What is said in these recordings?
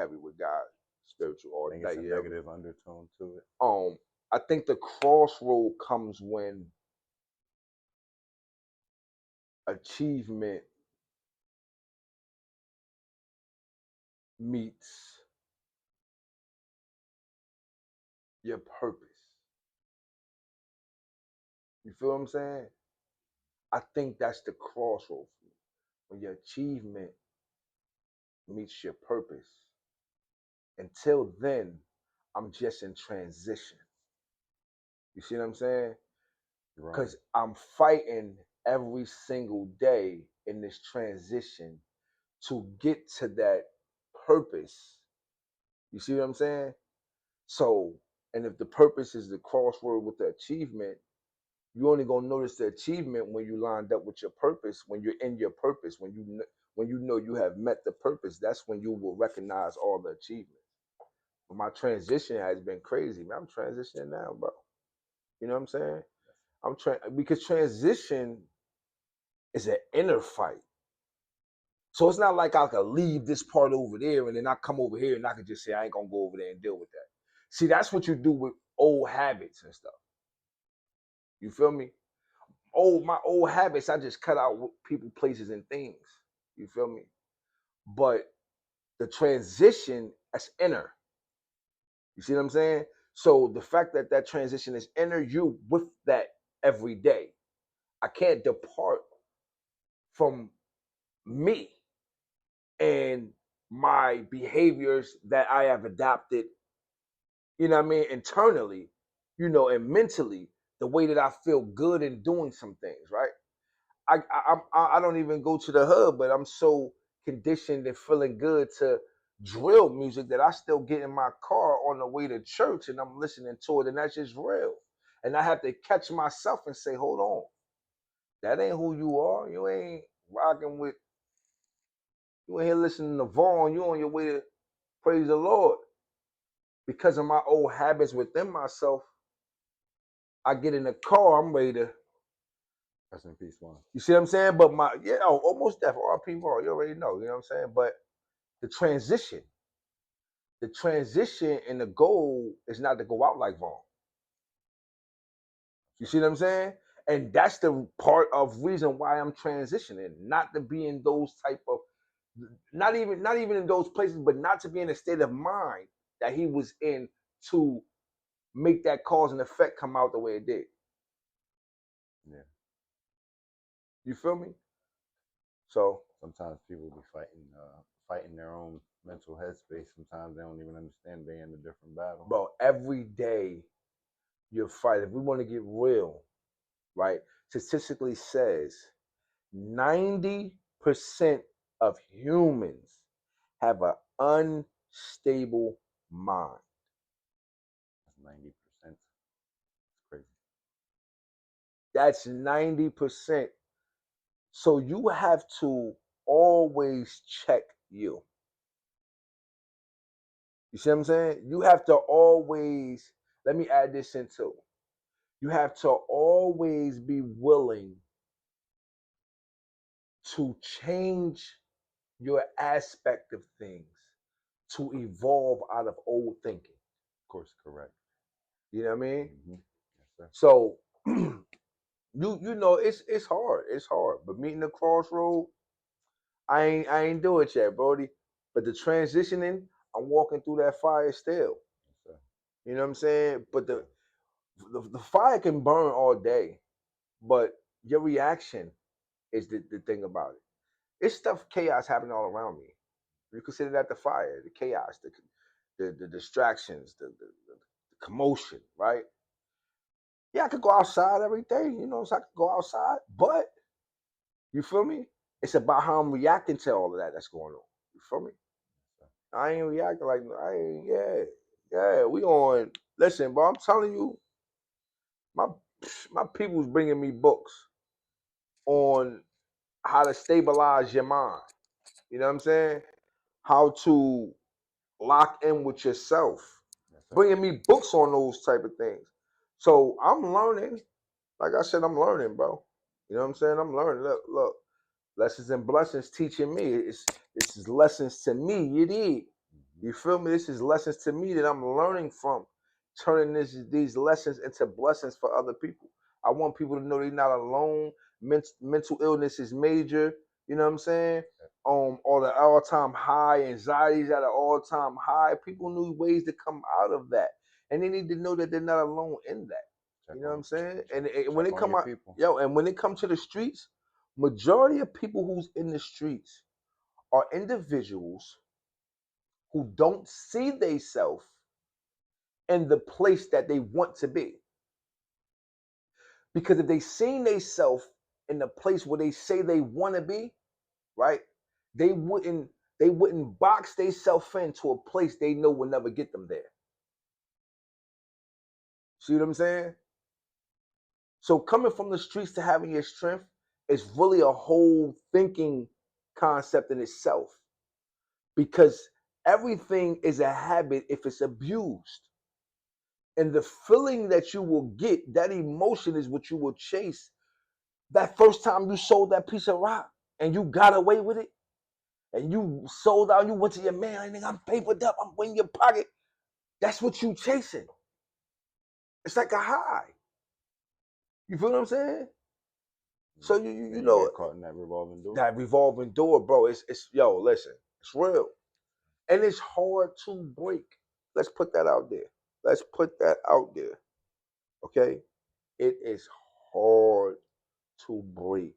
heavy with God, spiritual all I think day. it's a negative undertone to it. I think the crossroad comes when achievement meets your purpose. You feel what I'm saying? I think that's the crossroad for me. When your achievement meets your purpose. Until then, I'm just in transition. You see what I'm saying? Right. Because I'm fighting every single day in this transition to get to that purpose. You see what I'm saying? So, and if the purpose is the crossroad with the achievement, you only gonna notice the achievement when you lined up with your purpose. When you're in your purpose, when you know you have met the purpose, that's when you will recognize all the achievements. But my transition has been crazy, man. I'm transitioning now, bro. You know what I'm saying? Because transition is an inner fight. So it's not like I could leave this part over there and then I come over here and I could just say I ain't gonna go over there and deal with that. See, that's what you do with old habits and stuff. You feel me? My old habits, I just cut out people, places, and things. You feel me? But the transition, that's inner. You see what I'm saying? So the fact that that transition is inner, you with that every day. I can't depart from me and my behaviors that I have adopted, you know what I mean, internally, and mentally, the way that I feel good in doing some things, right? I don't even go to the hub, but I'm so conditioned and feeling good to drill music that I still get in my car on the way to church and I'm listening to it, and that's just real. And I have to catch myself and say, hold on, that ain't who you are. You ain't rocking with, you ain't here listening to Vaughn. You on your way to praise the Lord. Because of my old habits within myself, I get in the car, I'm ready to. Rest in peace, one. You see what I'm saying? But almost deaf. RP Vaughn, you already know. You know what I'm saying? But the transition and the goal is not to go out like Vaughn. You see what I'm saying? And that's the part of reason why I'm transitioning, not to be in those type of, not even in those places, but not to be in a state of mind that he was in to make that cause and effect come out the way it did. Yeah. You feel me? So sometimes people be fighting their own mental headspace. Sometimes they don't even understand they're in a different battle. Bro, every day you're fighting. If we want to get real, right? Statistically says 90% of humans have an unstable mind. That's 90%. It's crazy. That's 90%. So you have to always check you. You see what I'm saying? You have to always, let me add this in too. You have to always be willing to change your aspect of things to evolve out of old thinking. Of course, correct. You know what I mean? Mm-hmm. Yes, sir. So you know it's hard. It's hard. But meeting the crossroad, I ain't do it yet, Brody. But the transitioning, I'm walking through that fire still. Yes, sir. You know what I'm saying? But the fire can burn all day, but your reaction is the thing about it. It's stuff, chaos happening all around me. You consider that the fire, the chaos, the distractions, the commotion, right? Yeah, I could go outside every day, so I could go outside, but you feel me? It's about how I'm reacting to all of that that's going on. You feel me? I ain't reacting like we on. Listen, bro, I'm telling you, my my people's bringing me books on how to stabilize your mind. You know what I'm saying? How to lock in with yourself. Yes, sir. Bringing me books on those type of things. So I'm learning. Like I said, I'm learning, bro. You know what I'm saying? I'm learning. Look. Lessons and blessings teaching me. This is lessons to me. You did. You feel me? This is lessons to me that I'm learning from, turning these lessons into blessings for other people. I want people to know they're not alone. Mental illness is major. You know what I'm saying? All the all-time high, anxieties at an all-time high. People need ways to come out of that, and they need to know that they're not alone in that. Check You know what on I'm saying? And when check they on come your out, people. yo, and when they come to the streets, majority of people who's in the streets are individuals who don't see themselves in the place that they want to be. Because if they seen themselves in the place where they say they want to be, right, they wouldn't box themselves into a place they know will never get them there. See what I'm saying? So coming from the streets to having your strength is really a whole thinking concept in itself. Because everything is a habit if it's abused. And the feeling that you will get, that emotion is what you will chase. That first time you sold that piece of rock and you got away with it, and you sold out, you went to your man, like, I'm papered up, I'm in your pocket. That's what you chasing. It's like a high. You feel what I'm saying? So you know get caught in that revolving door. That revolving door, bro. It's yo, listen, it's real. And it's hard to break. Let's put that out there. Let's put that out there. Okay? It is hard to break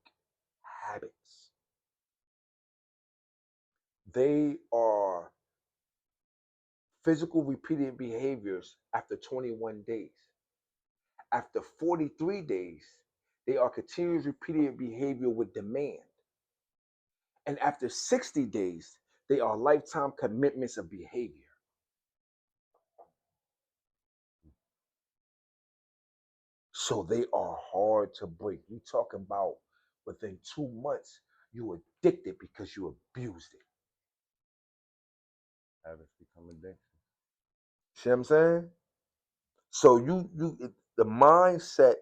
habits. They are physical repeated behaviors after 21 days. After 43 days, they are continuous repeated behavior with demand. And after 60 days, they are lifetime commitments of behavior. So they are hard to break. You talking about within 2 months, you addicted because you abused it. Habits become addiction. See what I'm saying? So the mindset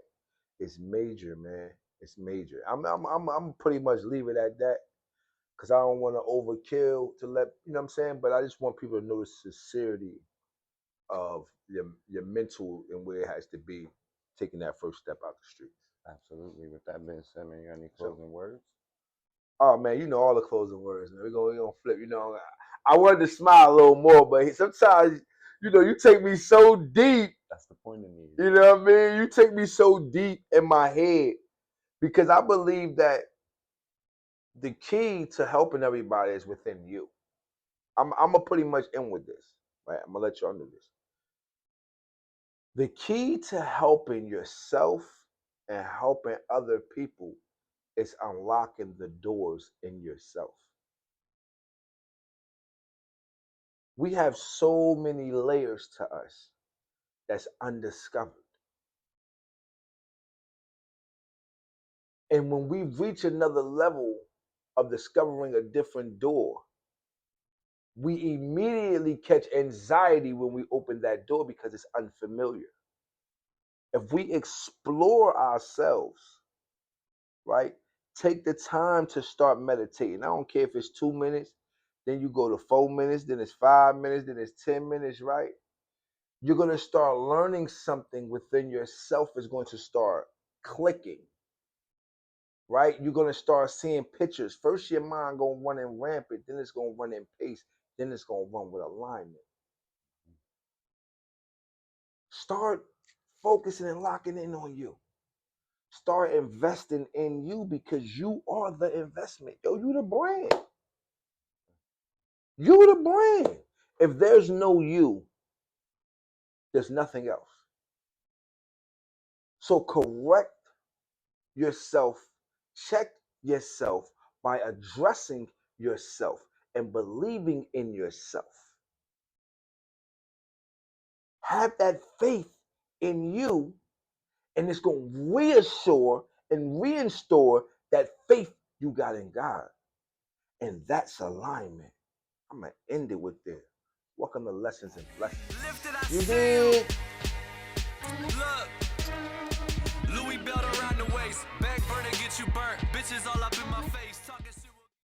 is major, man. It's major. I'm pretty much leave it at that because I don't want to overkill to let you know what I'm saying. But I just want people to know the sincerity of your mental and where it has to be taking that first step out the streets. Absolutely. With that being said, man, you got any So, closing words? oh man, you know all the closing words, man. We gonna flip. You know, I wanted to smile a little more, but sometimes you take me so deep. That's the point of me. You know what I mean? You take me so deep in my head because I believe that the key to helping everybody is within you. I'm pretty much in with this, right? I'm gonna let you under this. The key to helping yourself and helping other people is unlocking the doors in yourself. We have so many layers to us that's undiscovered. And when we reach another level of discovering a different door, we immediately catch anxiety when we open that door because it's unfamiliar. If we explore ourselves, right, take the time to start meditating. I don't care if it's 2 minutes, then you go to 4 minutes, then it's 5 minutes, then it's 10 minutes, right? You're going to start learning something within yourself is going to start clicking, right? You're going to start seeing pictures. First, your mind going to run in rampant, then it's going to run in pace, then it's going to run with alignment. Start focusing and locking in on you. Start investing in you because you are the investment. Yo, you the brand. You the brand. If there's no you, there's nothing else. So correct yourself, check yourself by addressing yourself and believing in yourself. Have that faith in you, and it's going to reassure and reinstore that faith you got in God. And that's alignment. I'm going to end it with this. Welcome to Lessons and Blessings. You did. Look, Louis belt around the waist, back burner get you burnt, bitches all up in my face.